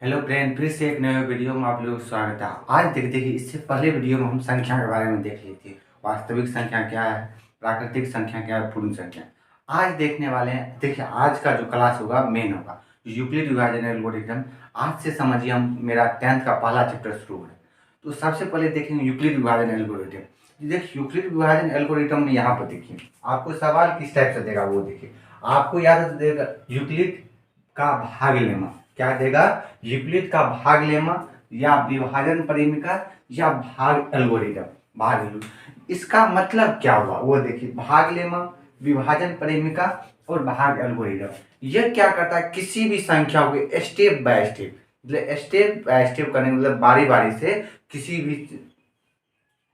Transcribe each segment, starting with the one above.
Hello friend, फिर से एक नए वीडियो में आप लोगों का स्वागत है। आज देखिए, इससे पहले वीडियो में हम संख्या के बारे में देख ली थी। वास्तविक संख्या क्या है, प्राकृतिक संख्या क्या है, पूर्ण संख्या। आज देखने वाले हैं। देखिए, आज का जो क्लास होगा मेन होगा यूक्लिड विभाजन एल्गोरिथम। आज से समझिए, हम मेरा 10th का पहला चैप्टर शुरू है। तो सबसे पहले देखेंगे यूक्लिड विभाजन एल्गोरिथम। देखिए, यूक्लिड विभाजन एल्गोरिथम में यहाँ पर देखिए आपको सवाल किस टाइप से देगा वो देखिए। आपको याद है देगा यूक्लिड का भाग लेमा। क्या देगा? यूक्लिड का भाग लेमा या विभाजन परिमिका या भाग एल्गोरिथम। इसका मतलब क्या हुआ वो देखिए। भाग लेमा, विभाजन परिमिका और भाग एल्गोरिथम ये क्या करता है, किसी भी संख्या को स्टेप बाय स्टेप, मतलब स्टेप बाय स्टेप करने मतलब बारी बारी से किसी भी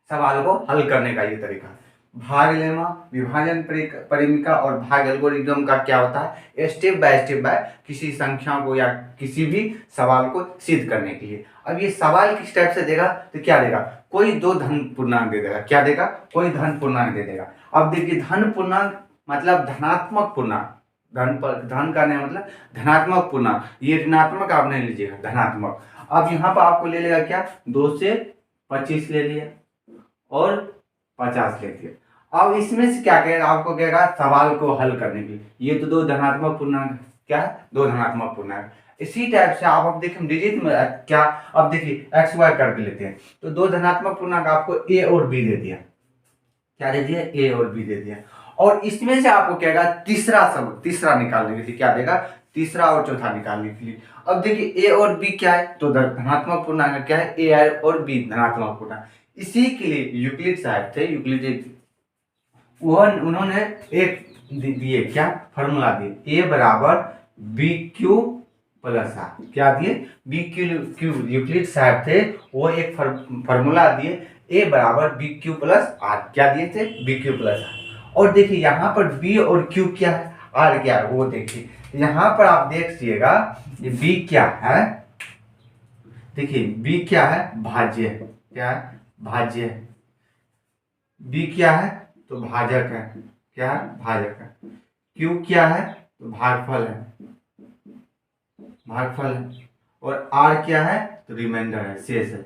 सवाल को हल करने का ये तरीका। भाग लेमा, विभाजन परिमिका और भाग एल्गोरिथम का क्या होता है, स्टेप बाय किसी संख्या को या किसी भी सवाल को सिद्ध करने के लिए। अब ये सवाल किस टाइप से देगा तो क्या देगा, कोई दो धन पूर्णांक दे देगा। क्या देगा? कोई धन पूर्णांक दे देगा। अब देखिए, धन पूर्णांक मतलब धनात्मक पूर्णांक। धन का नहीं मतलब धनात्मक पूर्णांक। ये ऋणात्मक आप नहीं लीजिएगा, धनात्मक। अब यहाँ पर आपको ले लेगा क्या, 2 से 25 ले लिया और 50 लेती है। अब इसमें से क्या कहेगा, आपको कहेगा सवाल को हल करने के लिए। ये तो दो धनात्मक पूर्णांक, क्या है, दो धनात्मक पूर्णांक। इसी टाइप से आप अब देखिए डिजिट में क्या, अब देखिए एक्स वाई करके लेते हैं तो दो धनात्मक पूर्णांक आपको ए और बी दे दिया। क्या दे दिया? ए और बी दे दिया। और इसमें से आपको कहेगा तीसरा निकालने के लिए। क्या देगा? तीसरा और चौथा निकालने के लिए। अब देखिए ए और बी क्या है, तो धनात्मक पूर्णांक क्या है, ए और बी धनात्मक पूर्णांक। इसी के लिए यूक्लिड साहब थे, उन्होंने एक दिए, क्या फॉर्मूला दिए, ए बराबर बी क्यू प्लस आर। क्या दिए? बी क्यू यूक्लिड साहब थे, वो एक फॉर्मूला दिए, ए बराबर बी क्यू प्लस आर। क्या दिए थे? B Q plus R. और देखिए यहाँ पर बी और क्यू क्या है, आर क्या है वो देखिए। यहाँ पर आप देखिएगा ये बी क्या है, देखिए बी क्या है, भाज्य। क्या है? भाज्य। बी क्या है, तो भाजक है। क्या है? भाजक है। क्यू क्या है, तो भागफल है। भागफल है। और आर क्या है, तो रिमाइंडर है, शेष है।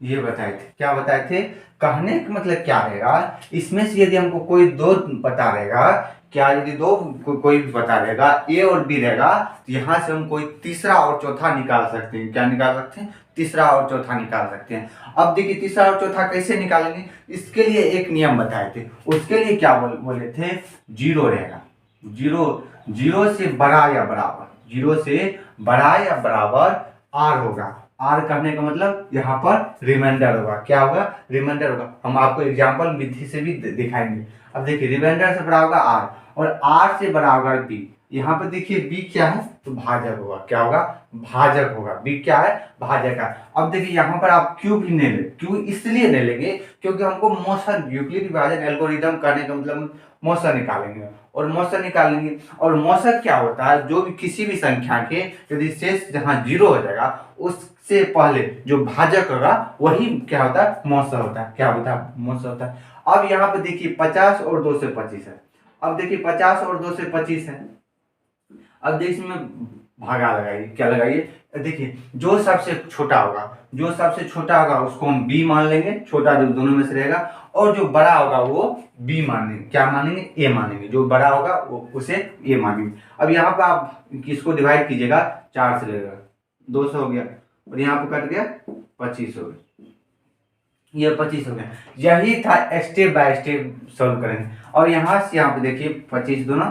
ये बताए थे। क्या बताए थे? कहने का मतलब क्या रहेगा, इसमें से यदि हमको कोई दो पता रहेगा, क्या यदि दो कोई भी पता रहेगा, ए और बी रहेगा, तो यहाँ से हम कोई तीसरा और चौथा निकाल सकते हैं। क्या निकाल सकते हैं? तीसरा और चौथा निकाल सकते हैं। अब देखिए तीसरा और चौथा कैसे निकालेंगे, इसके लिए एक नियम बताए थे। उसके लिए क्या बोले थे, जीरो रहेगा। जीरो से बड़ा या बराबर, जीरो से बड़ा या बराबर आर होगा। आर कहने का मतलब यहाँ पर रिमाइंडर होगा। क्या होगा? रिमाइंडर होगा। हम आपको एग्जाम्पल विधि से भी दिखाएंगे। अब देखिए रिमाइंडर से बड़ा होगा आर और आर से बड़ा होगा बी। यहाँ पर देखिए बी क्या है, तो भाजक होगा। क्या होगा? भाजक होगा। बी क्या है? भाजक है। अब देखिए यहाँ पर आप क्यू भी नहीं ले, क्यू इसलिए नहीं लेंगे क्योंकि हमको मौसम यूक्लिड विभाजन एल्गोरिथम करने का मतलब मौसम निकालेंगे। और मौसम निकालेंगे, और मौसम क्या होता है, जो भी किसी भी संख्या के यदि शेष जहाँ जीरो हो जाएगा उससे पहले जो भाजक होगा वही क्या होता है, मौसम होता है। क्या होता है? मौसम होता है। अब यहाँ पे देखिए 50 और 2 से 25 है। अब देखिए 50 और 2 से 25 है। अब देखिए इसमें भागा लगाइए। क्या लगाइए? देखिए जो सबसे छोटा होगा उसको हम बी मान लेंगे, छोटा जो दोनों में से रहेगा। और जो बड़ा होगा वो बी मानेंगे। क्या मानेंगे? ए मानेंगे। जो बड़ा होगा वो उसे ए मानेंगे। अब यहाँ पर आप किसको डिवाइड कीजिएगा, 4 से लगेगा, 200 हो गया और यहाँ पर कट गया 25 हो गया। ये 25 हो गया। यही था, स्टेप बाय स्टेप सॉल्व करेंगे। और यहाँ से यहाँ पे देखिए 25 दूना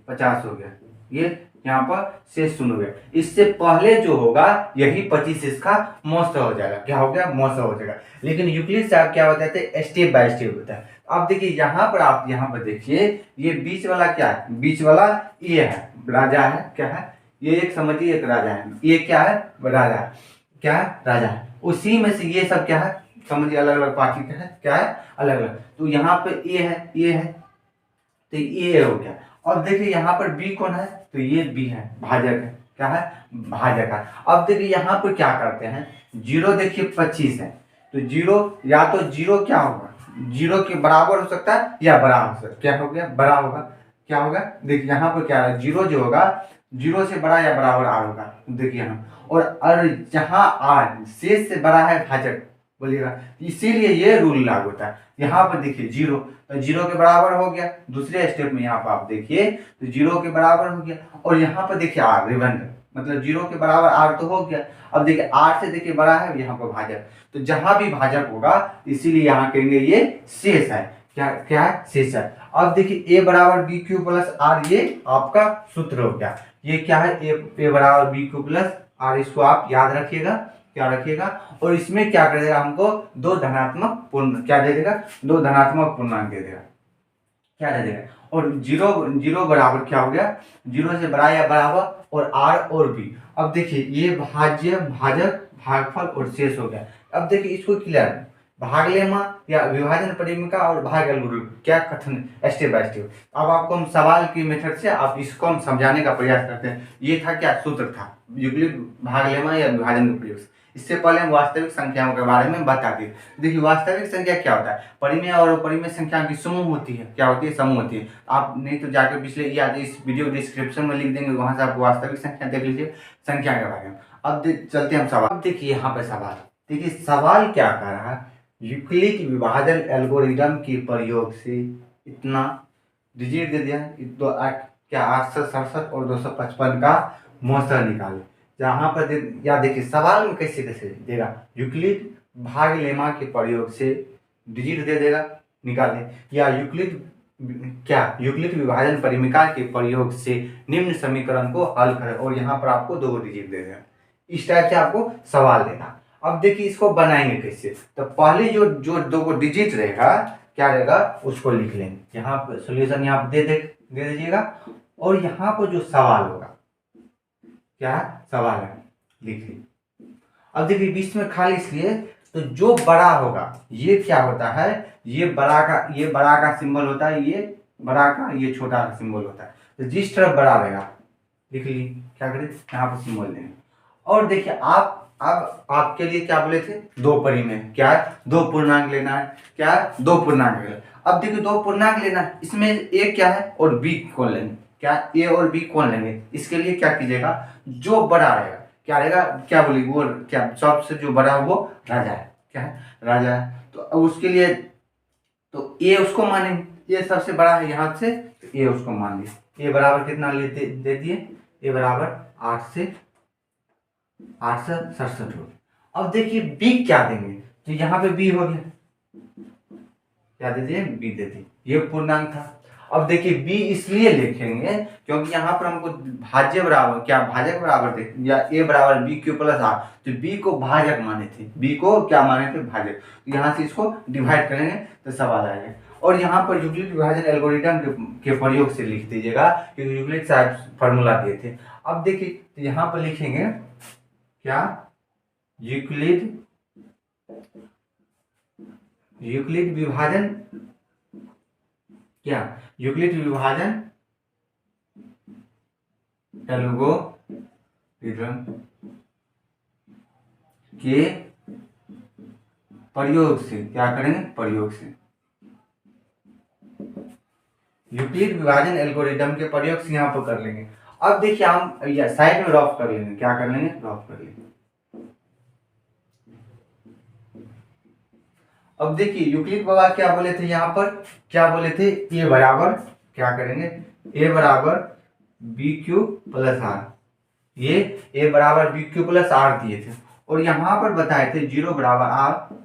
50 हो गया। ये यहाँ पर शेष 0 हो गया। इससे पहले जो होगा यही 25 इसका मौसा हो जाएगा। क्या हो गया? मौसा हो जाएगा। लेकिन यूक्लिड साहब क्या बताते हैं, स्टेप बाय स्टेप होता है। अब देखिए यहाँ पर आप यहाँ पर देखिए ये बीच वाला क्या है, बीच वाला ये है, राजा है। क्या है? ये एक समझिए एक राजा है। ये क्या है? राजा है। क्या है? राजा है। उसी में से ये सब क्या है, समझिए अलग अलग पार्टी का है। क्या है? अलग अलग। तो यहाँ पे ये है, ये है, तो ये हो गया। अब देखिए यहाँ पर बी कौन है, तो ये बी है, भाजक है। क्या है? भाजक है। अब देखिए यहाँ पर क्या करते हैं, जीरो देखिए 25 है, तो जीरो या तो जीरो क्या होगा, जीरो के बराबर हो सकता है या बड़ा हो सकता है। क्या हो गया? बड़ा होगा। क्या होगा? देखिए यहाँ पर क्या है, जीरो जो होगा जीरो से बड़ा या बराबर आर होगा, देखिए यहाँ। और जहाँ आर शेष से बड़ा है भाजक बोलिएगा, इसीलिए ये रूल लागू होता है। यहाँ पर देखिए जीरो, तो जीरो के बराबर हो गया, दूसरे स्टेप में यहाँ पर आप देखिए तो जीरो के बराबर हो गया। और यहाँ पर देखिए आर रिबंड, मतलब जीरो के बराबर आर तो हो गया। अब देखिए आर से देखिए बड़ा है यहाँ पर भाजक, तो जहां भी भाजक होगा इसीलिए यहाँ कहेंगे ये शेष है। क्या क्या है? शेष है। अब देखिए a बराबर बी क्यू प्लस आर, ये आपका सूत्र हो गया। ये क्या है? a बराबर बी क्यू प्लस आर, इसको आप याद रखिएगा, क्या रखिएगा। और इसमें क्या कर देगा हमको? दो धनात्मक पूर्ण क्या दे देगा? दो धनात्मक पूर्णांक दे देगा, क्या दे देगा। और जीरो जीरो बराबर क्या हो गया? जीरो से बड़ा या बराबर और आर और बी। अब देखिए ये भाज्य भाजक भागफल और शेष हो गया। अब देखिए इसको क्लियर, भाग लेमा या विभाजन परिमिका और भाग एल्गोरिथम क्या कथन स्टेप बाय स्टेप। अब आपको हम सवाल की मेथड से आप इसको हम समझाने का प्रयास करते हैं। ये था क्या? सूत्र था यूक्लिड भाग लेमा या विभाजन के प्रयोग से। इससे पहले हम वास्तविक संख्याओं के बारे में बता दिए। देखिए वास्तविक संख्या क्या होता है? परिमेय और अपरिमेय संख्या की समूह होती है। क्या होती है? समूह होती है। आप नहीं तो जाकर पिछले या इस वीडियो डिस्क्रिप्शन में लिख देंगे, वहां से आप वास्तविक संख्या देख लीजिए, संख्या के बारे में। अब चलते हैं हम सवाल। अब देखिए यहाँ पे सवाल, देखिए सवाल क्या कर रहा है? यूक्लिड विभाजन एल्गोरिदम के प्रयोग से इतना डिजिट दे दिया, क्या 867 और 255 का मौसा निकाले। जहाँ पर या देखिए सवाल में कैसे कैसे देगा? यूक्लिड भाग लेमा के प्रयोग से डिजिट दे देगा निकाले, या यूक्लिड यूक्लिड विभाजन परिमिका के प्रयोग से निम्न समीकरण को हल करें, और यहाँ पर आपको दो डिजिट दे देगा। इस टाइप से आपको सवाल देगा। अब देखिए इसको बनाएंगे कैसे? तो पहले जो जो दो डिजिट रहेगा, क्या रहेगा, उसको लिख लेंगे। यहाँ पर सोल्यूशन यहाँ पर दे दीजिएगा, और यहाँ पर जो सवाल होगा, क्या सवाल है, लिख लीजिए। अब देखिए बीच में खाली इसलिए, तो जो बड़ा होगा ये क्या होता है? ये बड़ा का सिंबल होता है, ये बड़ा का, ये छोटा का सिंबल होता है। तो जिस तरफ बड़ा रहेगा लिख लीजिए, क्या करें, यहाँ पर सिंबल देंगे। और देखिए आप अब आपके लिए क्या बोले थे? दो परिमेय, क्या है? दो पूर्णांक लेना है, क्या है? दो पूर्णांक लेना है। अब देखिए दो पूर्णांक लेना है, इसमें ए क्या है और बी कौन लेंगे? क्या ए और बी कौन लेंगे? इसके लिए क्या कीजिएगा, जो बड़ा रहेगा, क्या रहेगा, क्या बोली वो, क्या सबसे जो बड़ा है वो राजा है, क्या है? राजा है। तो अब उसके लिए तो ए उसको मानेंगे, ये सबसे बड़ा है यहाँ से, तो ए उसको मान लिया। ए बराबर कितना दे दिए? ए बराबर 867 हो गया। अब देखिए बी क्या देंगे? तो यहाँ पे बी हो गया, क्या दे दिए? बी दे दिए, ये पूर्णांक था। अब देखिए बी इसलिए लिखेंगे क्योंकि यहाँ पर हमको भाज्य बराबर क्या भाजक बराबर थे, या ए बराबर बी क्यू प्लस आर, तो बी को भाजक माने थे, बी को क्या माने थे? भाजक। तो यहाँ से इसको डिवाइड करेंगे तो सवाल आएगा। और यहाँ पर यूक्लिड विभाजन एल्गोरिथम के प्रयोग से लिख दीजिएगा, क्योंकि यूक्लिड साहब फॉर्मूला दिए थे। अब देखिए यहाँ पर लिखेंगे क्या? यूक्लिड विभाजन, क्या यूक्लिड विभाजन एल्गोरिथम के प्रयोग से, क्या करेंगे? प्रयोग से यूक्लिड विभाजन एल्गोरिथम के प्रयोग से यहाँ पर कर लेंगे। अब देखिए हम साइड में रफ कर लेंगे, क्या कर लेंगे? रफ कर लेंगे। अब देखिए यूक्लिड बाबा क्या बोले थे? यहाँ पर क्या बोले थे? ए बराबर क्या करेंगे? ए बराबर बी क्यू प्लस आर, ये ए बराबर बी क्यू प्लस आर दिए थे। और यहाँ पर बताए थे जीरो बराबर आर,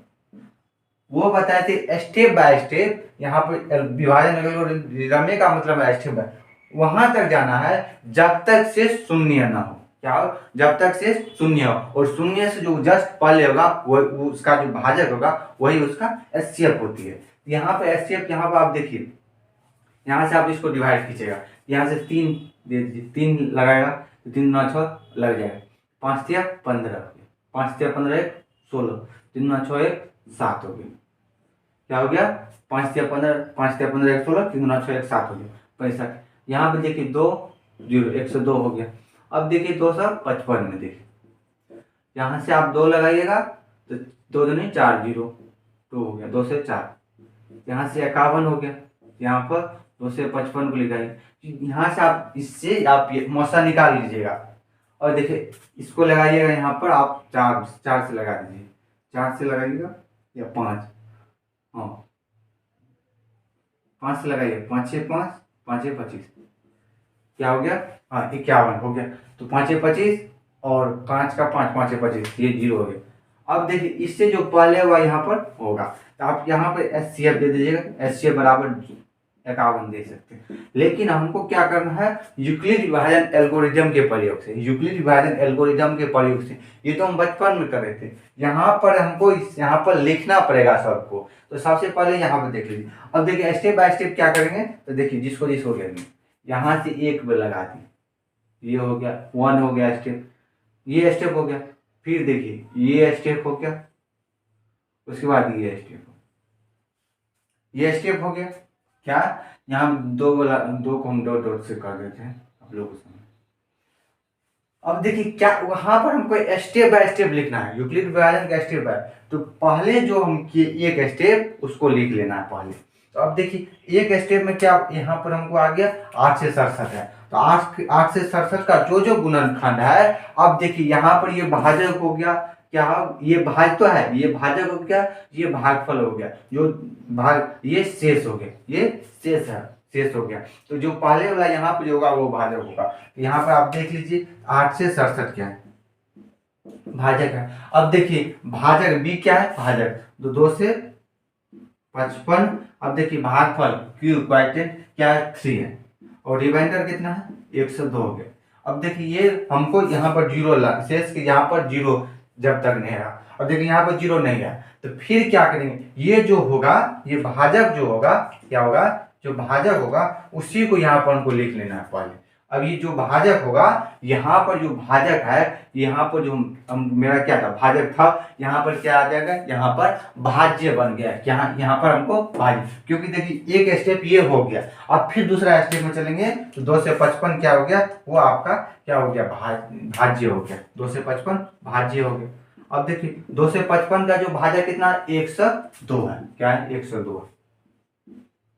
वो बताए थे स्टेप बाय स्टेप। यहाँ पर विभाजन एल्गोरिथम का मतलब है स्टेप बाय, वहां तक जाना है जब तक से शून्य ना हो, क्या हो? जब तक से शून्य हो, और शून्य से जो जस्ट पहले होगा वो उसका जो भाजक होगा वही उसका एचसीएफ होती है। यहाँ पे एचसीएफ, यहाँ पर आप देखिए, यहाँ से आप इसको डिवाइड कीजिएगा, यहाँ से 3 दे दीजिए, 3 लगाएगा तो 3 9 6 लग जाएगा, 5 3 15, 5 3 15 1 16, 3 9 6 1 7 हो गया। क्या हो गया? 5 3 15, 5 3 15 1 16, 3 9 6 1 7 हो गया, 65। यहाँ पे देखिए 2 0 102 हो गया। अब देखिए 255 में देखिए, यहाँ से आप 2 लगाइएगा तो 2 दूनी 4 0 2 हो गया, 2 से 4, यहाँ से 51 हो गया, यहाँ पर 255 को लगाइए, यहाँ से आप इससे आप ये मौसा निकाल लीजिएगा और देखिए इसको लगाइएगा यहाँ पर, आप चार चार से लगा दीजिए, 4 से लगाइएगा या 5, हाँ 5 से लगाइए, 5 6 5 5 6 25, क्या हो गया, हाँ 51 हो गया। तो 5 6 25 और 5 का 5 5 6 25, ये 0 हो गया। अब देखिए इससे जो पहले हुआ यहाँ पर होगा, तो आप यहाँ पर HCF दे दीजिएगा, HCF बराबर 51 दे सकते हैं। लेकिन हमको क्या करना है, यूक्लिड विभाजन एल्गोरिदम के प्रयोग से, यूक्लिड विभाजन एल्गोरिदम के प्रयोग से, ये तो हम बचपन में कर रहे थे, यहाँ पर हमको यहाँ पर लिखना पड़ेगा सबको। तो सबसे पहले यहाँ पर देख लीजिए, अब देखिए स्टेप बाय स्टेप क्या करेंगे, तो देखिए जिसको लेंगे, यहाँ से एक बार लगा दी, ये हो गया 1 हो गया स्टेप, ये स्टेप हो गया, फिर देखिए ये स्टेप हो गया, उसके बाद ये स्टेप, ये स्टेप हो गया, क्या यहाँ दो को हम डॉट डॉट से कर देते हैं आप लोगों को। अब देखिए क्या वहां पर हमको स्टेप बाय स्टेप लिखना है, यूक्लिड विभाजन का स्टेप बाय, तो पहले जो हम किए एक स्टेप उसको लिख लेना है पहले। तो अब देखिए एक स्टेप में क्या यहाँ पर हमको आ गया 8 से 67 है, तो 8 से 67 का जो जो गुणनखंड है, अब देखिए यहाँ पर ये भाजक हो गया, क्या ये भाज तो है, ये भाजक हो गया, ये भागफल हो गया, जो भाग ये शेष हो गया, ये शेष है, शेष हो गया। तो जो पहले वाला यहाँ पे जो होगा वो भाजक होगा। तो यहाँ पर आप देख लीजिए 8 से 67 क्या है, भाजक है। अब देखिए भाजक बी क्या है, भाजक, तो 2 से 55, अब देखिए भागफल क्यू क्वाइटेंट क्या है 3 है, और रिमाइंडर कितना है 102 हो गया। अब देखिए ये हमको यहाँ पर 0 शेष के यहाँ पर 0 जब तक नहीं रहा, और देखिए यहाँ पर 0 नहीं है, तो फिर क्या करेंगे, ये जो होगा ये भाजक जो होगा, क्या होगा, जो भाजक होगा उसी को यहाँ पर हमको लिख लेना है पहले। अब ये जो भाजक होगा, यहाँ पर जो भाजक है, यहाँ पर जो मेरा क्या था भाजक था, यहाँ पर क्या आ जाएगा, यहाँ पर भाज्य बन गया, यहाँ पर हमको भाज्य, क्योंकि देखिए एक स्टेप ये हो गया। अब फिर दूसरा स्टेप में चलेंगे तो 2 से 55 क्या हो गया, वो आपका क्या हो गया, भाज्य हो गया, 2 से 55 भाज्य हो गया। अब देखिए 2 से 55 का जो भाजक कितना 102 है, क्या है 102,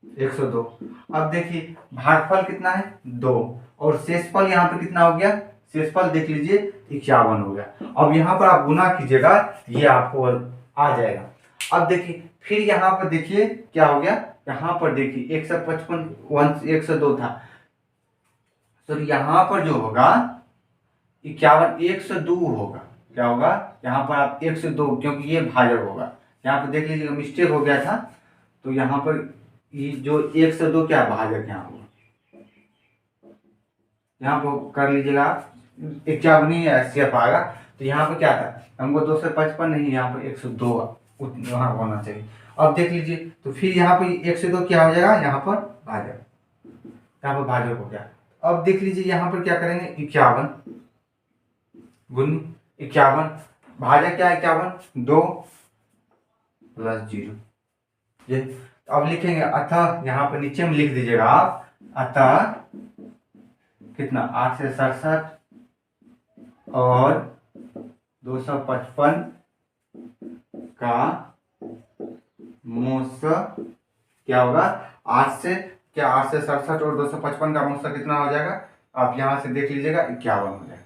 102। अब देखिए भागफल कितना है 2, और शेषफल यहाँ पे कितना हो गया, शेषफल देख लीजिए 51 हो गया। अब यहाँ पर आप गुना कीजिएगा, ये आपको आ जाएगा। अब देखिए फिर यहाँ पर देखिए क्या हो गया, यहाँ पर देखिए 155 102 था, तो यहाँ पर जो होगा 51 102 होगा, क्या होगा, यहाँ पर आप 102, क्योंकि ये भाजक होगा, यहाँ पर देख लीजिएगा मिस्टेक हो गया था, तो यहाँ पर ये जो 102 क्या भाजक यहाँ होगा, यहाँ पर कर लीजिएगा आप 51 ही HCF आएगा। तो यहाँ पर क्या था, हमको 2 से 55 नहीं, यहाँ पर 102 वहाँ होना चाहिए। अब देख लीजिए, तो फिर यहाँ पर 102 क्या हो जाएगा, यहाँ पर भाजक, यहाँ पर भाजक हो गया। अब देख लीजिए यहाँ पर क्या करेंगे, 51 गुनी 51, भाजक क्या है 51, 2 + 0, ये अब लिखेंगे अतः, यहाँ पर नीचे में लिख दीजिएगा आप, अतः कितना 8 से 67 और 255 का मूस क्या होगा, 8 से 67 और 255 का मूस कितना हो जाएगा, आप यहाँ से देख लीजिएगा 51 हो जाएगा।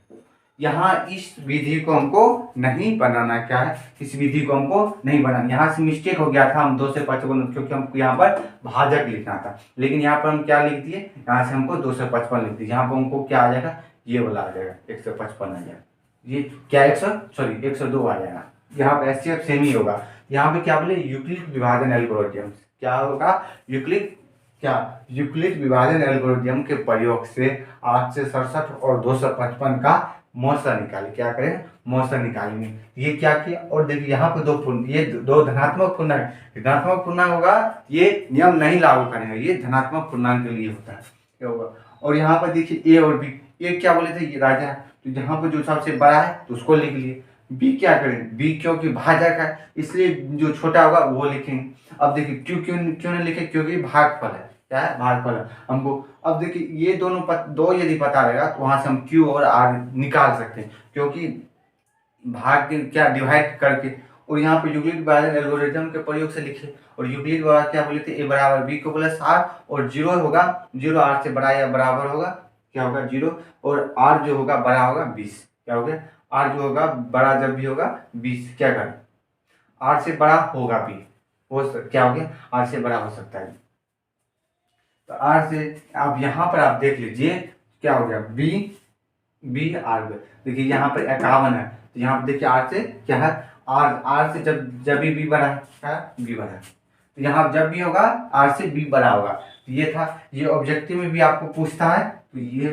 यहाँ इस विधि को हमको नहीं बनाना, क्या है, इस विधि को हमको नहीं बनाना, यहाँ से मिस्टेक हो गया था, हम 2 से 55, क्योंकि हमको यहाँ पर भाजक लिखना था, लेकिन यहाँ पर हम क्या लिख दिए, यहाँ से हमको 2 से 55 लिख दिए, यहाँ पर हमको क्या आ जाएगा, ये वाला आ जाएगा 155 आ जाएगा, ये क्या 102 आ जाएगा। यहाँ पर HCF सेम ही होगा। यहाँ पे क्या बोले, यूक्लिड विभाजन एल्गोरिथम, क्या होगा, यूक्लिड विभाजन एल्गोरिथम के प्रयोग से 8 से 67 और 255 का मौसा निकाले, क्या करें, मौसा निकालेंगे। ये क्या किया, और देखिए यहाँ पे ये दो धनात्मक पूर्णांक, ऋणात्मक पूर्णांक होगा, ये नियम नहीं लागू करेंगे, ये धनात्मक पूर्णांक के लिए होता है, क्या होगा। और यहाँ पर देखिए ए और बी, ए क्या बोले थे, ये राजा है, तो यहाँ पर जो सबसे बड़ा है तो उसको लिख लिए। बी क्या करें, बी क्योंकि भाजक है इसलिए जो छोटा होगा वो लिखेंगे। अब देखिए क्यों नहीं लिखे, क्योंकि भागफल है, क्या है, भागफल है हमको। अब देखिए ये दो यदि पता रहेगा तो वहां से हम क्यू और आर निकाल सकते हैं, क्योंकि भाग क्या डिवाइड करके और यहाँ पे यूक्लिड विभाजन एल्गोरिथम के प्रयोग से लिखे। और यूक्लिड द्वारा क्या बोले थे, ए बराबर बी को प्लस आर, और जीरो होगा, जीरो आर से बड़ा या बराबर होगा, क्या होगा जीरो, और आर जो होगा बड़ा होगा 20, क्या हो गया, आर जो होगा बड़ा जब भी होगा 20, क्या करें, आर से बड़ा होगा भी, क्या हो गया, आर से बड़ा हो सकता है। तो आर से अब यहाँ पर आप देख लीजिए क्या हो गया, बी बी आर, देखिए यहाँ पर 51 है, तो यहाँ पर देखिए आर से क्या है, आर से जब भी बी बड़ा है, क्या बी बड़ा है, तो यहाँ जब भी होगा आर से बी बड़ा होगा। तो ये था, ये ऑब्जेक्टिव में भी आपको पूछता है, तो ये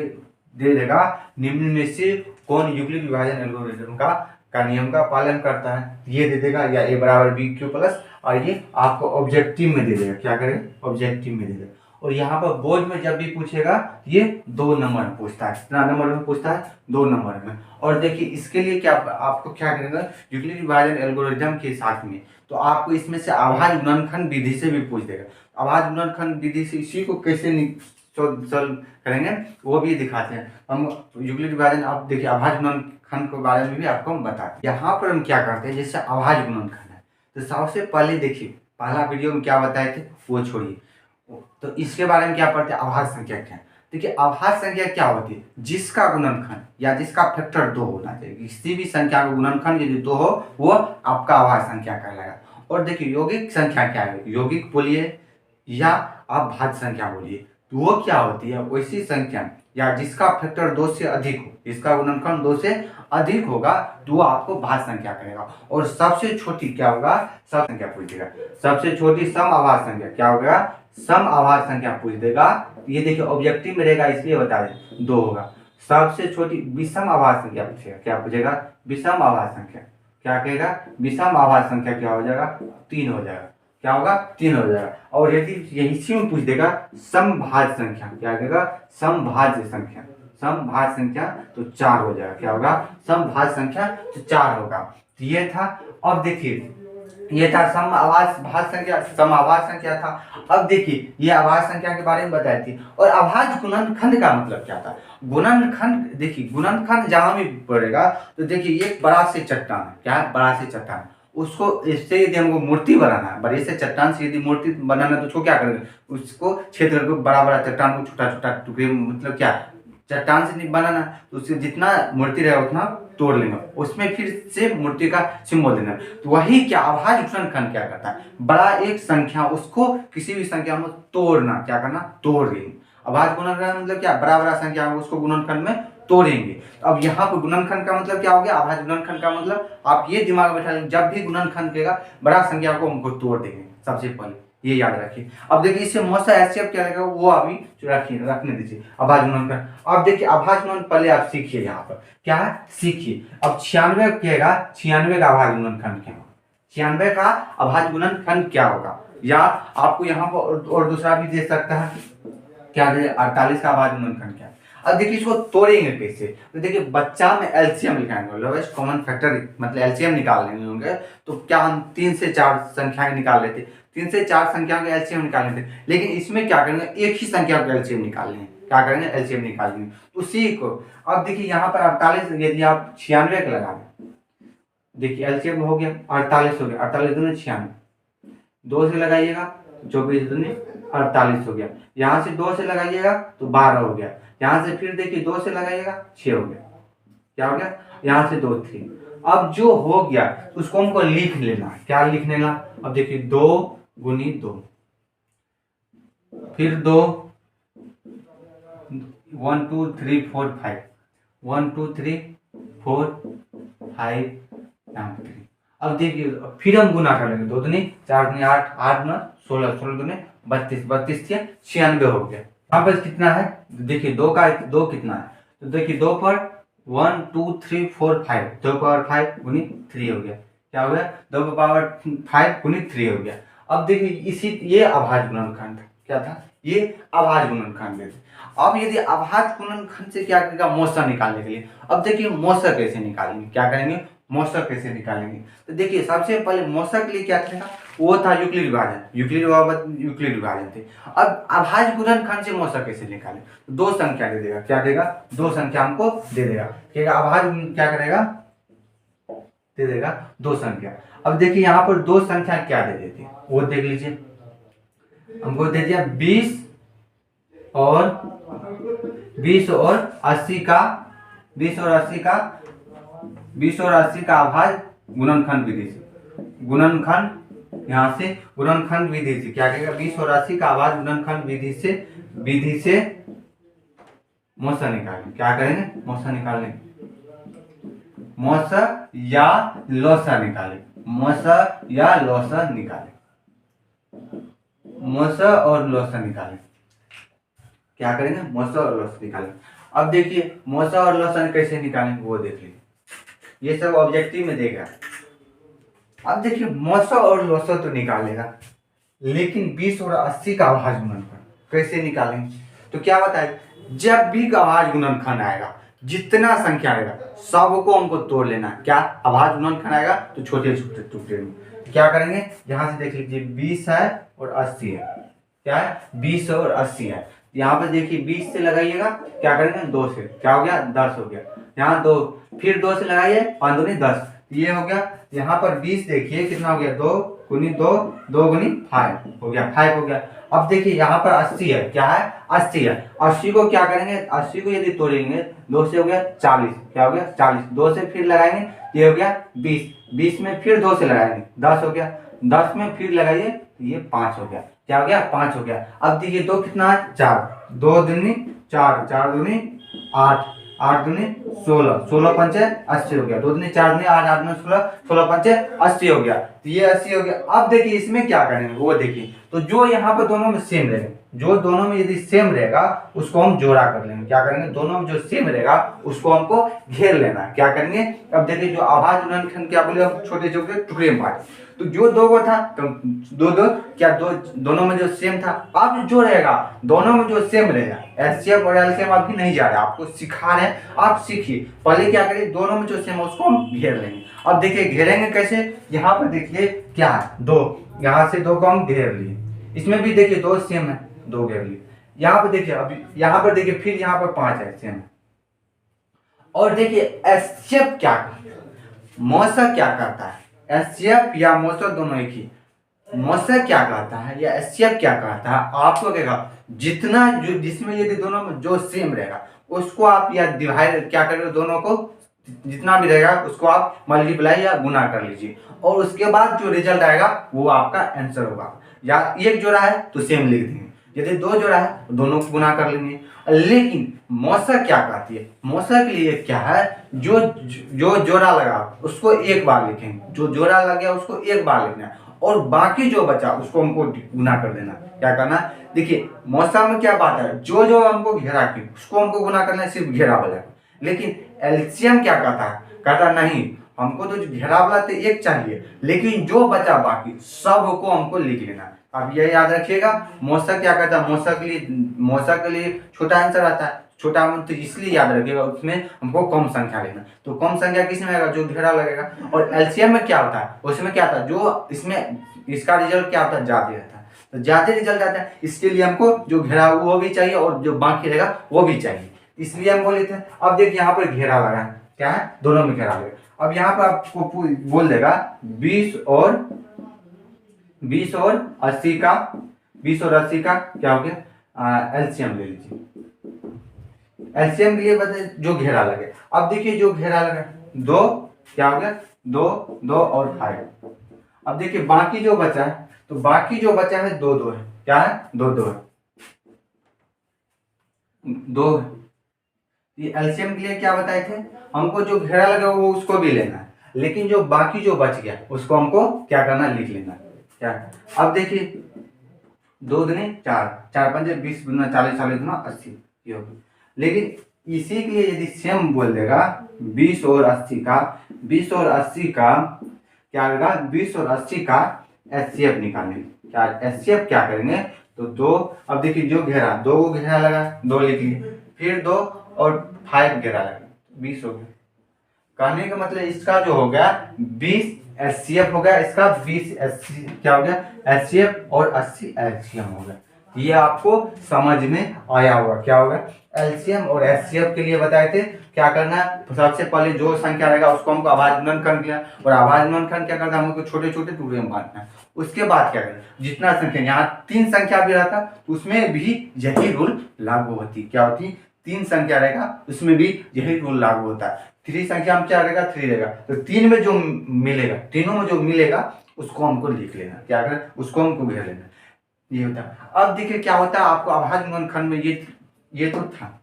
दे देगा निम्न में से कौन यूक्लिड विभाजन एल्गोरिथम का नियम का पालन करता है, ये दे देगा, या ए बराबर बी क्यू प्लस, और ये आपको ऑब्जेक्टिव में दे देगा, क्या करेगा, ऑब्जेक्टिव में दे देगा। और यहाँ पर बोर्ड में जब भी पूछेगा ये 2 नंबर में पूछता है, कितना नंबर में पूछता है, 2 नंबर में। और देखिए इसके लिए क्या आपको क्या करेगा, यूक्लिड विभाजन एल्गोरिथम के साथ में, तो आपको इसमें से अभाज्य गुणनखंड विधि से भी पूछ देगा। अभाज्य गुणनखंड विधि से इसी को कैसे सॉल्व करेंगे वो भी दिखाते हैं हम यूक्लिड विभाजन। आप देखिए अभाज्य गुणनखंड के बारे में भी आपको हम बताते हैं। यहाँ पर हम क्या करते हैं, जैसे अभाज्य गुणनखंड है, तो सबसे पहले देखिए पहला वीडियो में क्या बताए थे वो छोड़िए, तो इसके बारे में क्या पढ़ते हैं, अभाज्य संख्या क्या है। देखिए अभाज्य संख्या क्या होती है, जिसका गुणनखंड या जिसका फैक्टर 2 होना चाहिए, किसी भी संख्या का गुणनखंड यदि 2 हो वो आपका अभाज्य संख्या कहलाएगा। और देखिए यौगिक संख्या क्या है, यौगिक बोलिए या आप भाज्य संख्या बोलिए, तो वो क्या होती है, वैसी संख्या या जिसका फैक्टर 2 से अधिक हो, जिसका गुणनखंड 2 से अधिक होगा तो वो आपको भाज्य संख्या करेगा। और सबसे छोटी क्या होगा, सम संख्या पूछ देगा, सबसे छोटी सम अभाज्य संख्या क्या होगा, सम अभाज्य संख्या पूछ देगा। ये देखिए ऑब्जेक्टिव में रहेगा इसलिए बता दें 2 होगा। सबसे छोटी विषम अभाज्य संख्या पूछेगा, क्या पूछेगा, विषम अभाज्य संख्या, क्या कहेगा, विषम अभाज्य संख्या क्या हो जाएगा, 3 हो जाएगा, क्या होगा, 3 हो जाएगा। और यदि इसी में पूछ देगा समभाज्य संख्या, क्या कहेगा, समभाज्य संख्या, समभाज्य संख्या तो 4 हो जाएगा, क्या होगा, समभाज्य संख्या तो 4 होगा। तो ये था। अब देखिए ये था सम भाज्य संख्या, सम अभाज्य संख्या था। अब देखिए ये अभाज्य संख्या के बारे में बताई थी। और अभाज्य गुणनखंड का मतलब क्या था, गुणनखंड देखिए गुणनखंड जहां भी पड़ेगा तो देखिए एक बड़ा से चट्टान है, क्या है, बड़ा से चट्टान, उसको इससे यदि हमको मूर्ति बनाना है, बड़े से चट्टान से यदि मूर्ति बनाना है तो उसको क्या करेंगे, उसको छेद करके बड़ा बड़ा चट्टान को छोटा छोटा टुकड़े, मतलब क्या चट्टान से नहीं बनाना, तो उससे जितना मूर्ति रहेगा उतना तोड़ लेंगे, उसमें फिर से मूर्ति का सिंबल देना। तो वही क्या अभाज्य गुणनखंड क्या करता है, बड़ा एक संख्या उसको किसी भी संख्या में तोड़ना, क्या करना, तोड़ देंगे। अभाज्य गुणनखंड मतलब क्या, बड़ा बड़ा संख्या उसको गुणनखंड में तोड़ेंगे। अब यहाँ पर गुणनखंड का मतलब क्या हो गया, अभाज्य गुणनखंड का मतलब आप ये दिमाग में बैठा लें, जब भी गुणनखंड देगा बड़ा संख्या को हमको तोड़ देंगे, सबसे पहले ये याद रखिए। अब देखिए इससे मौसा एचसीएफ क्या लगेगा वो अभी रखने दीजिए अभाज्य गुणनखंड। अब देखिए अभाज्य गुणनखंड पहले आप सीखिए, यहाँ पर क्या है सीखिए। अब 96 कहेगा, 96 का अभाज्य गुणनखंड क्या होगा, 96 का अभाज्य गुणनखंड क्या होगा, या आपको यहाँ पर और दूसरा भी दे सकता है, क्या दे 48 का अभाज्य गुणनखंड क्या। अब देखिए इसको तोड़ेंगे कैसे, तो देखिए बच्चा में एलसीएम लिखाएंगे, लोवेस्ट कॉमन फैक्टर मतलब एलसीएम निकाल लेंगे होंगे। तो क्या हम 3 से 4 संख्याएं निकाल लेते, 3 से 4 संख्याओं के एलसीएम निकाल लेते, लेकिन इसमें क्या करेंगे एक ही संख्या का एलसीएम निकालेंगे, क्या करेंगे, एलसीएम निकालेंगे उसी को। अब देखिए यहाँ पर 48 यदि आप 96 का लगा दें, देखिए एलसीएम हो गया 48 हो गया, 48 दूनी 96, 2 से लगाइएगा 24 दूनी 48 हो गया, यहाँ से 2 से लगाइएगा तो 12 हो गया, यहाँ से फिर देखिए 2 से लगाइएगा 6 हो गया, क्या हो गया, यहाँ से 2 3। अब जो हो गया उसको हमको लिख लेना, क्या लिख लेना, अब देखिए 2 गुनी 2, फिर 2 1 2 3 4 5, 1 2 3 4 5 3। अब देखिए फिर हम गुना कर लेंगे, 2 दूनी 4 दूनी 8, 8 दूना 16, 16 दूनी 32, 32 से 96 हो गया। यहाँ पर कितना है, देखिए 2 का 2 कितना है, तो देखिए 2 पर 1 2 3 4 5, 2 पावर 5 गुनी 3 हो गया, क्या हो गया, 2 पावर 5 गुनी 3 हो गया। अब देखिए इसी ये अभाज्य गुणनखंड क्या था, ये अभाज्य गुणनखंड है। अब यदि अभाज्य गुणनखंड से क्या करेगा, मौसर निकालने के लिए, अब देखिए मौसर कैसे निकालेंगे, क्या करेंगे, मौसर कैसे निकालेंगे। तो देखिए सबसे पहले मौसर के लिए क्या करेगा, वो था यूक्लिड विभाजन, यूक्लिड विभाजन थे। अब अभाज्य गुणनखंड से मौसर कैसे निकालें, तो 2 संख्या दे देगा, क्या देगा, 2 संख्या हमको दे देगा, अभाज्य क्या करेगा, दे देगा 2 संख्या। अब देखिए यहाँ पर 2 संख्या क्या दे देती है वो देख लीजिए। हमको दे दिया 20 और 80 का 20 और 80 का 20 और 80 का आभाज गुणनखंड विधि से, गुणनखंड यहाँ से गुणनखंड विधि से क्या कहेगा 20 और 80 का आभाज गुणनखंड विधि से मौसा निकालेंगे। क्या करेंगे? मौसा निकालेंगे, मौसा या लौसा निकालें, मौसा या लौसा निकालें, मौसा और लौसा निकालें। क्या करेंगे? मौसा और लौसा निकालें। अब देखिए मौसा और लौसा कैसे निकालेंगे वो देख लीजिए, ये सब ऑब्जेक्टिव में देगा। अब देखिए मौसा और लौसा तो निकालेगा, लेकिन 20 और 80 का अभाज्य गुणनखंड कैसे निकालेंगे? तो क्या बताए, जब भी अभाज्य गुणनखंड आएगा जितना संख्या आएगा सबको हमको तोड़ लेना। क्या अभाज्य गुणनखंड आएगा तो छोटे छोटे टुकड़े में क्या करेंगे? यहाँ से देख लीजिए 20 है और 80 है। क्या है? 20 और 80 है। यहाँ पर देखिए 20 से लगाइएगा, क्या करेंगे? 2 से, क्या हो गया? 10 हो गया। यहाँ 2, फिर 2 से लगाइए, 5 दूनी 10, ये हो गया। यहाँ पर 20 देखिए कितना हो गया? 2 गुनी 2, 2 गुनी 5 हो गया, 5 हो गया। अब देखिए यहाँ पर 80 है, क्या है? 80 है। 80 को क्या करेंगे? 80 को यदि तोड़ेंगे 2 से हो गया 40, क्या हो गया? 40, 2 से फिर लगाएंगे, ये हो गया 20, 20 में फिर 2 से लगाएंगे 10 हो गया, 10 में फिर लगाइए ये 5 हो गया, क्या हो गया? 5 हो गया। अब देखिए 2 कितना है? 4, 2 दूनी 4, 4 दूनी 8, 8 दूनी 16, 16 पंचे 80 हो गया। 2 दूनी 4 दूनी 8, 8 दूनी 16, 16 पंचे 80 हो गया। तो ये 80 हो गया। अब देखिए इसमें क्या करेंगे वो देखिए, तो जो यहाँ पर दोनों में सेम रहेगा, जो दोनों में यदि सेम रहेगा उसको हम जोड़ा कर लेंगे। क्या करेंगे? दोनों में जो सेम रहेगा उसको हमको घेर लेना। क्या करेंगे? अब देखिए जो अभाज्य गुणनखंड क्या बोले, छोटे छोटे टुकड़े में बांटे, तो जो 2 को था तो 2 2 क्या 2 दोनों में जो सेम था। अब जो रहेगा दोनों में जो सेम रहेगा, एचसीएफ और एलसीएम अभी नहीं जा रहा है, आपको सिखा रहे हैं, आप सीखिए। पहले क्या करिए, दोनों में जो सेम है उसको हम घेर लेंगे। अब देखिए घेरेंगे कैसे, यहाँ पर देखिए क्या है 2, यहाँ से 2 को हम घेर लिए, इसमें भी देखिए 2 सेम है, 2 घेर लिए। यहाँ पर देखिए, अभी यहाँ पर देखिए फिर यहाँ पर 5 है सेम है। और देखिए एचसीएफ क्या करता है, मौसा क्या करता है, एचसीएफ या मौसा दोनों एक ही। मौसा क्या कहता है या एचसीएफ क्या कहता है, आपको कहेगा जितना जो जिसमें यदि दोनों में जो सेम रहेगा उसको आप या डिवाइड क्या करेंगे, दोनों को जितना भी रहेगा उसको आप मल्टीप्लाई या गुना कर लीजिए, और उसके बाद जो रिजल्ट आएगा वो आपका आंसर होगा। या एक जोड़ा है तो सेम लिख देंगे, यदि 2 जोड़ा है तो दोनों को गुना कर लेंगे। लेकिन मौसा क्या कहती है, मौसा के लिए क्या है, जो जो जोड़ा लगा उसको एक बार लिखेंगे, जो जोड़ा लग गया उसको एक बार लिखना है, और बाकी जो बचा उसको हमको गुना कर देना। क्या करना? देखिए मौसा में क्या बात है, जो जो हमको घेरा की उसको हमको गुना करना है, सिर्फ घेरा वाला। लेकिन एलसीएम क्या कहता है, कहता नहीं हमको तो घेरा वाला तो एक चाहिए, लेकिन जो बचा बाकी सबको हमको लिख लेना। अब ये याद रखिएगा, मौसा क्या कहता है, मौसा के लिए छोटा आंसर आता है, छोटा तो इसलिए याद रखिएगा उसमें हमको कम संख्या लेना। तो कम संख्या किसमें आएगा, जो घेरा लगेगा। और एलसीएम में क्या होता है, उसमें क्या होता है, जो इसमें इसका रिजल्ट क्या होता है, ज्यादा रहता है, तो ज्यादा रिजल्ट आता है, इसके लिए हमको जो घेरा वो भी चाहिए और जो बाकी रहेगा वो भी चाहिए, इसलिए हम बोले थे। अब देखिए यहाँ पर घेरा लगा है, क्या है, दोनों में घेरा लगा। अब यहाँ पर आपको बोल देगा 20 और 80 का, 20 और 80 का क्या हो गया, एलसीएम ले लीजिए। एलसीएम के लिए बता जो घेरा लगे। अब देखिए जो घेरा लगा 2, क्या हो गया 2, 2 और 5। अब देखिए बाकी जो बचा है, तो बाकी जो बचा है 2 2 है, क्या है 2 2 है, 2 है। ये एलसीएम के लिए क्या बताए थे, हमको जो घेरा लगा वो उसको भी लेना है, लेकिन जो बाकी जो बच गया उसको हमको क्या करना, लिख लेना। क्या? अब देखिए 2 दूनी 4, 4 पंजे 20 गुना 40, 40 गुना 80, ये होगी। लेकिन इसी के लिए यदि सेम बोल देगा 20 और 80 का, 20 और 80 का क्या होगा, 20 और 80 का एचसीएफ निकालेंगे। क्या एचसीएफ क्या करेंगे, तो 2, अब देखिए जो घेरा 2 को घेरा लगा 2 लिख लिए, फिर 2 और 5 घेरा लगा 20 हो गया। कहने का मतलब इसका जो हो गया 20 एचसीएफ हो गया, इसका 20 क्या हो गया, एचसीएफ और 80 एलसीएम हो गया। ये आपको समझ में आया होगा। क्या होगा, एलसीएम और एचसीएफ के लिए बताए थे क्या करना है, सबसे पहले जो संख्या रहेगा उसको हमको अभाज्य गुणनखंड किया, और अभाज्य गुणनखंड क्या करना है, हमको छोटे छोटे टुकड़े में बांटना है। उसके बाद क्या करें, जितना संख्या यहाँ 3 संख्या भी रहता तो उसमें भी यही रूल लागू होती। क्या होती, 3 संख्या रहेगा उसमें भी यही रूल लागू होता है। 3 संख्या में क्या रहेगा, 3 रहेगा, तो 3 में जो मिलेगा, तीनों में जो मिलेगा उसको हमको लिख लेना, क्या करें, उसको हमको घेर लेना, ये होता है। अब देखिए क्या होता है, आपको अभाज्य गुणनखंड में ये तो था।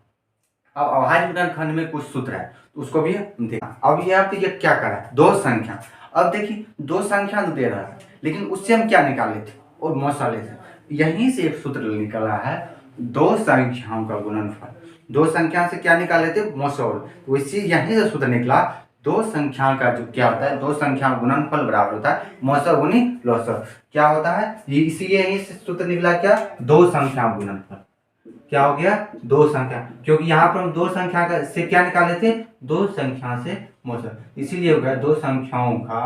अब अभाज्य गुणनखंड में कुछ सूत्र है तो उसको भी देखा। अब यहाँ पे ये क्या करा है, 2 संख्या। अब देखिए 2 संख्या तो दे रहा है, लेकिन उससे हम क्या निकाले थे, और मौसा ले थे। यहीं से एक सूत्र निकला है, 2 संख्याओं का गुणनफल। 2 संख्या से क्या निकाले थे, मौसौल, तो इसी यहीं से सूत्र निकला, 2 संख्या का जो क्या होता है, 2 संख्या गुणनफल बराबर होता है मौसौ गुनी लौसौ। क्या होता है, ये इसीलिए यहीं से सूत्र निकला, क्या, 2 संख्या गुणनफल। क्या हो गया, 2 संख्या, क्योंकि यहाँ पर हम 2 संख्या का से क्या निकाले थे, 2 संख्या से मौसौ, इसीलिए हो गया 2 संख्याओं का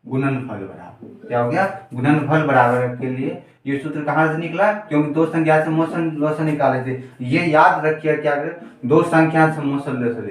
गुणनफल बराबर। क्या हो गया, गुणनफल बराबर के लिए ये सूत्र कहाँ से निकला, क्योंकि 2 संख्या से मौसौ लौसौ निकाले थे। ये याद रखिए, क्या करें, 2 संख्या से मौसौ लौसौ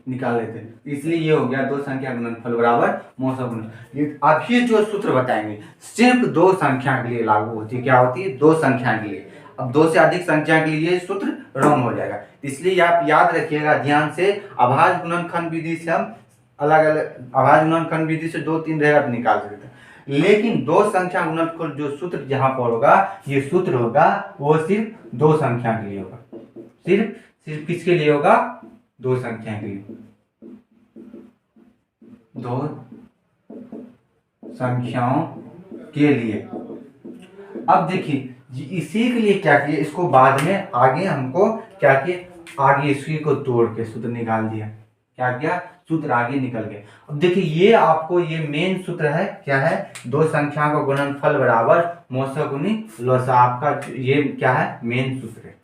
निकाल लेते, इसलिए ये हो गया 2 संख्या गुणनफल बराबर मौसौ गुणन। अभी जो सूत्र बताएंगे सिर्फ 2 संख्या के लिए लागू होती है। क्या होती है, 2 संख्या के लिए। अब 2 से अधिक संख्या के लिए सूत्र रॉन्ग हो जाएगा, इसलिए आप याद रखिएगा ध्यान से। अभाज्य गुणनखंड विधि से हम अलग अलग, अभाज्य गुणनखंड विधि से 2-3 रहेगा तो निकाल सकते हैं, लेकिन 2 संख्या गुणनफल जो सूत्र जहां पर होगा, ये सूत्र होगा वो सिर्फ 2 संख्या के लिए होगा। सिर्फ किसके लिए होगा, 2 संख्या के लिए, 2 संख्याओं के लिए। अब देखिए इसी के लिए क्या किए, इसको बाद में आगे हमको क्या किए, आगे इसी को तोड़ के सूत्र निकाल दिया। क्या किया, सूत्र आगे निकल गए। अब देखिए ये आपको ये मेन सूत्र है, क्या है, 2 संख्या का गुणनफल बराबर मौसौ गुनी लौसौ। आपका ये क्या है, मेन सूत्र है,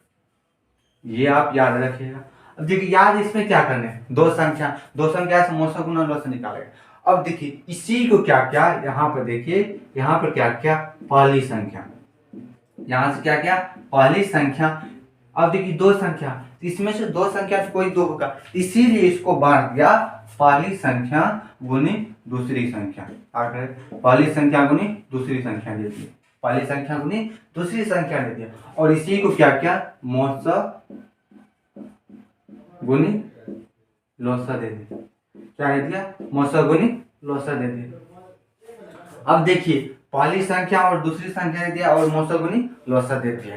ये आप याद रखिएगा। अब देखिए याद इसमें क्या करना है, 2 संख्या से मौसौ गुना लौसौ निकालेगा। अब देखिए इसी को क्या क्या, यहाँ पर देखिए, यहाँ पर क्या क्या, पहली संख्या, यहाँ से क्या क्या, पहली संख्या। अब देखिए 2 संख्या, इसमें से 2 संख्या से कोई 2 होगा, इसीलिए इसको बांट दिया, पहली संख्या गुनी दूसरी संख्या। पहली संख्या गुनी दूसरी संख्या दे दी, पहली संख्या गुनी दूसरी संख्या दे दिया, और इसी को क्या क्या, मौसौ गुनी लौसौ दे दिया। क्या दे दिया, मौसौ गुनी लौसौ दे दिया। अब देखिए पहली संख्या और दूसरी संख्या दे दिया, और मौसौ गुनी लौसौ दे दिया।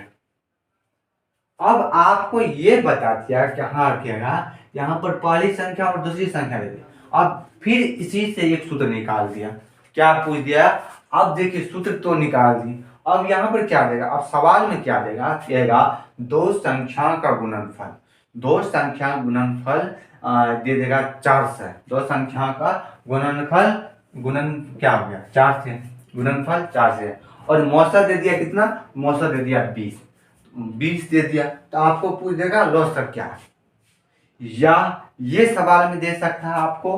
अब आपको ये बता दिया कहाँ रखिएगा, यहाँ पर पहली संख्या और दूसरी संख्या दे दी। अब फिर इसी से एक सूत्र निकाल दिया, क्या पूछ दिया, अब देखिए सूत्र तो निकाल दी, अब यहाँ पर क्या देगा, अब सवाल में क्या देगा, कहेगा 2 संख्या का गुणनफल, 2 संख्या गुणनफल दे देगा 4 से, 2 संख्या का गुणनफल, गुणन क्या हो गया, 4 से, गुणनफल 4 से, और मौसौ दे दिया कितना, मौसौ दे दिया 20 दे दिया। तो आपको पूछ देगा लौसौ क्या है, या ये सवाल में दे सकता है आपको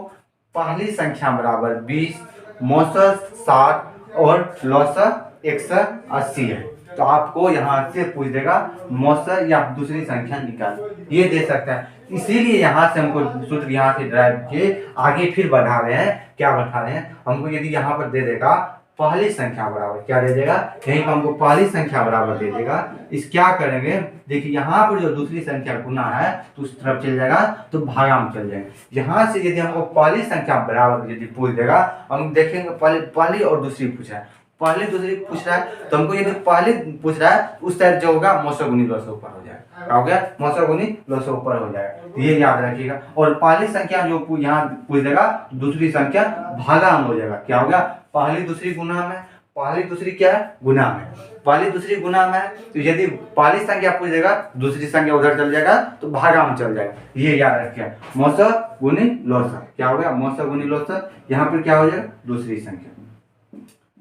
पहली संख्या बराबर 20, मौसौ 60 और लौसौ 180 है। तो आपको यहाँ से पूछ देगा मौसौ या दूसरी संख्या निकाल, ये दे सकता है। इसीलिए यहाँ से हमको सूत्र यहाँ से ड्राइव किए आगे फिर बढ़ा रहे हैं, क्या बढ़ा रहे हैं, हमको यदि यहाँ पर दे देगा पहली संख्या बराबर, क्या दे देगा, यहीं पर हमको पहली संख्या बराबर दे देगा। इस क्या करेंगे, देखिए यहाँ पर जो दूसरी संख्या गुना है तो उस तरफ चल जाएगा, तो भागा में चल जाएंगे। यहाँ से यदि हमको पहली संख्या बराबर यदि पूछ देगा, हम देखेंगे पहली और दूसरी पूछा है, पहली दूसरी पूछ रहा है, तो हमको यदि पहली पूछ रहा है उस तरह जो होगा मौसौ गुनी लौसौ ऊपर हो जाएगा। क्या हो गया, मौसौ गुनी लौसौ ऊपर हो जाएगा, ये याद रखिएगा। और पहली संख्या जो यहाँ पूछ देगा, दूसरी संख्या भागा में हो जाएगा। क्या हो गया, पहली दूसरी गुना में, पहली दूसरी क्या है, गुना में, पहली दूसरी गुना में, तो यदि पहली संख्या पूछ देगा दूसरी संख्या उधर चल जाएगा तो भागा में चल जाएगा, ये याद रखिए। मौसौ गुनी लौसौ, क्या हो गया, मौसौ गुनी लौसौ, यहाँ पर क्या हो जाएगा, दूसरी संख्या,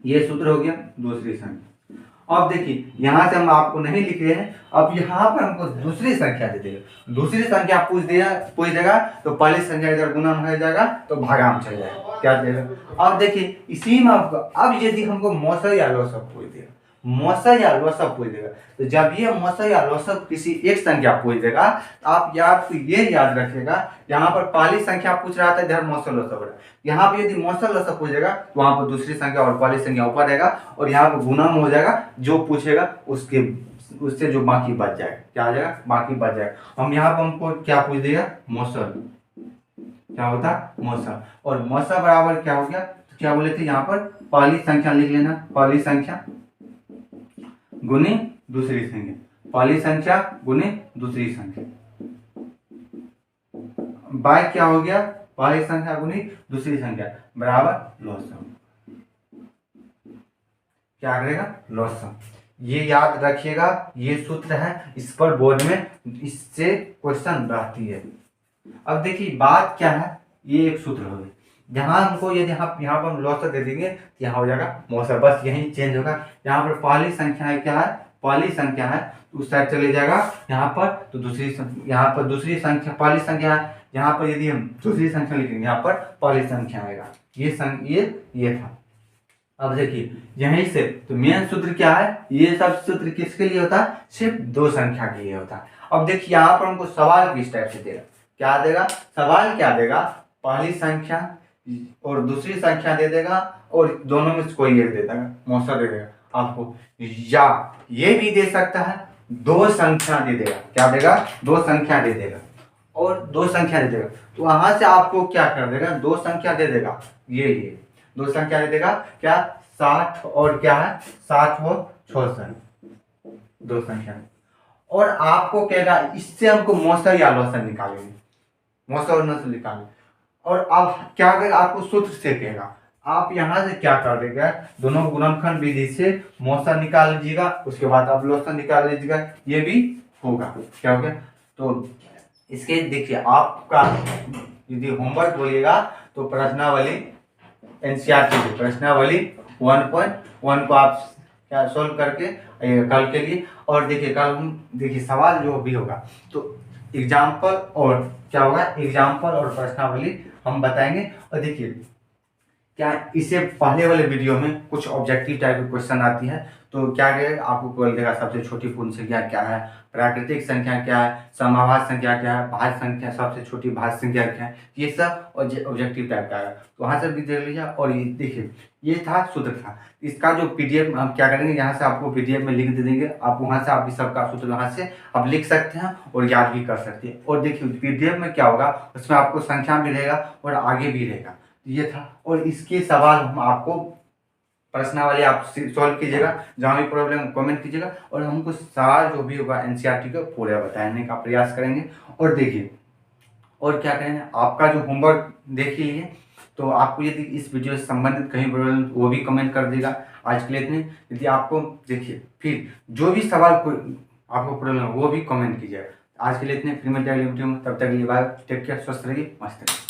ये सूत्र हो गया दूसरी संख्या। अब देखिए यहाँ से हम आपको नहीं लिख रहे हैं, अब यहाँ पर हमको दूसरी संख्या दे देगा, दूसरी संख्या पूछ देगा तो पहली संख्या इधर गुना में हो जाएगा तो भागा में चल जाएगा। क्या देगा, अब देखिए इसी में आपको, अब यदि हमको मौसौ या लौसौ पूछ देगा, मौसा या लौसा पूछ देगा। तो जब ये मौसा या लौसा किसी एक संख्या पूछ देगा तो आप ये याद रखिएगा, यहाँ पर पहली संख्या पूछ रहा था, इधर मौसा लौसा बोला, यहाँ पे यदि मौसा लौसा पूछेगा तो वहां पर दूसरी संख्या और पहली संख्या ऊपर रहेगा और यहाँ पर गुना में हो जाएगा, जो पूछेगा उससे जो बाकी बच जाएगा, क्या आ जाएगा, बाकी बच जाएगा। हम यहाँ पर हमको क्या पूछ देगा, मौसा, क्या होता है, मौसा। और मौसा बराबर क्या हो गया, तो क्या बोले थे यहाँ पर पहली संख्या लिख लेना, पहली संख्या गुने दूसरी संख्या, पहली संख्या गुने दूसरी संख्या, बाय क्या हो गया, पहली संख्या गुनी दूसरी संख्या बराबर लॉसम, क्या करेगा, लॉसम। ये याद रखिएगा, ये सूत्र है, इस पर बोर्ड में इससे क्वेश्चन रहती है। अब देखिए बात क्या है, ये एक सूत्र हो गया, जहां हमको यदि हम यहाँ पर हम लॉसर दे देंगे तो यहाँ हो जाएगा मौसर, बस यही चेंज होगा। यहाँ पर पहली संख्या है, क्या है, पहली संख्या है, तो उस साइड चले जाएगा यहाँ पर, तो दूसरी यहाँ पर दूसरी संख्या, पहली संख्या है, यहाँ पर यदि हम दूसरी संख्या लिखेंगे यहाँ पर पहली संख्या आएगा, ये था। अब देखिए यहीं से तो मेन सूत्र क्या है, ये सब सूत्र किसके लिए होता है, सिर्फ दो संख्या के लिए होता है। अब देखिए यहाँ पर हमको सवाल किस टाइप से देगा, क्या देगा, सवाल क्या देगा, पहली संख्या और दूसरी संख्या दे देगा और दोनों में से कोई एक दे देगा, मौसा दे देगा आपको, या ये भी दे सकता है दो संख्या दे देगा, क्या देगा, दो संख्या दे देगा और दो संख्या दे देगा। तो वहां से आपको क्या कर देगा, दो संख्या दे देगा, ये दो संख्या दे देगा, क्या 60 और क्या है 60 और 66, दो संख्या। और आपको कहेगा इससे हमको मौसा या लौसा निकालेंगे, मौसा और लौसा निकालेंगे। और अब क्या करेगा, आपको सूत्र से कहेगा, आप यहाँ से क्या कर देगा, दोनों गुणनखंड विधि से मौसा निकाल लीजिएगा, उसके बाद आप लौसा निकाल लीजिएगा, ये भी होगा, क्या हो गया। तो इसके देखिए आपका यदि होमवर्क बोलिएगा तो प्रश्नावली एनसीईआरटी प्रश्नावली 1.1 को आप क्या सोल्व करके कल के लिए, और देखिए कल हम देखिए सवाल जो भी होगा तो एग्जाम्पल और क्या होगा, एग्जाम्पल और प्रश्नावली हम बताएंगे। और देखिए क्या इससे पहले वाले वीडियो में कुछ ऑब्जेक्टिव टाइप के क्वेश्चन आती है, तो क्या करेगा, आपको बोल देगा सबसे छोटी पूर्ण संख्या क्या है, प्राकृतिक संख्या क्या है, समाभाज्य संख्या क्या है, भाज्य संख्या सबसे छोटी भाज्य संख्या क्या है, ये सब ऑब्जेक्टिव टाइप का है, तो वहाँ से भी देख लीजिए। और ये देखिए ये था सूत्र था, इसका जो पीडीएफ हम क्या करेंगे, यहाँ से आपको पीडीएफ में लिंक दे देंगे, आप वहाँ से आप भी सबका सूत्र वहाँ से आप लिख सकते हैं और याद भी कर सकते हैं। और देखिए पीडीएफ में क्या होगा, उसमें आपको संख्या भी रहेगा और आगे भी रहेगा, ये था। और इसके सवाल हम आपको प्रश्नावली आप सॉल्व कीजिएगा, जहाँ भी प्रॉब्लम कमेंट कीजिएगा, और हमको सवाल जो भी होगा एनसीईआरटी का पूरा बताने का प्रयास करेंगे। और देखिए और क्या करेंगे, आपका जो होमवर्क देख ही लिए, तो आपको यदि इस वीडियो से संबंधित कहीं प्रॉब्लम वो भी कमेंट कर देगा। आज के लिए इतने, यदि आपको देखिए फिर जो भी सवाल आपको प्रॉब्लम है वो भी कमेंट कीजिएगा। आज के लिए इतने, फिर मिलते हैं अगली वीडियो में, तब तक के लिए बाय, टेक केयर, स्वस्थ रहिए, मस्त रहिए।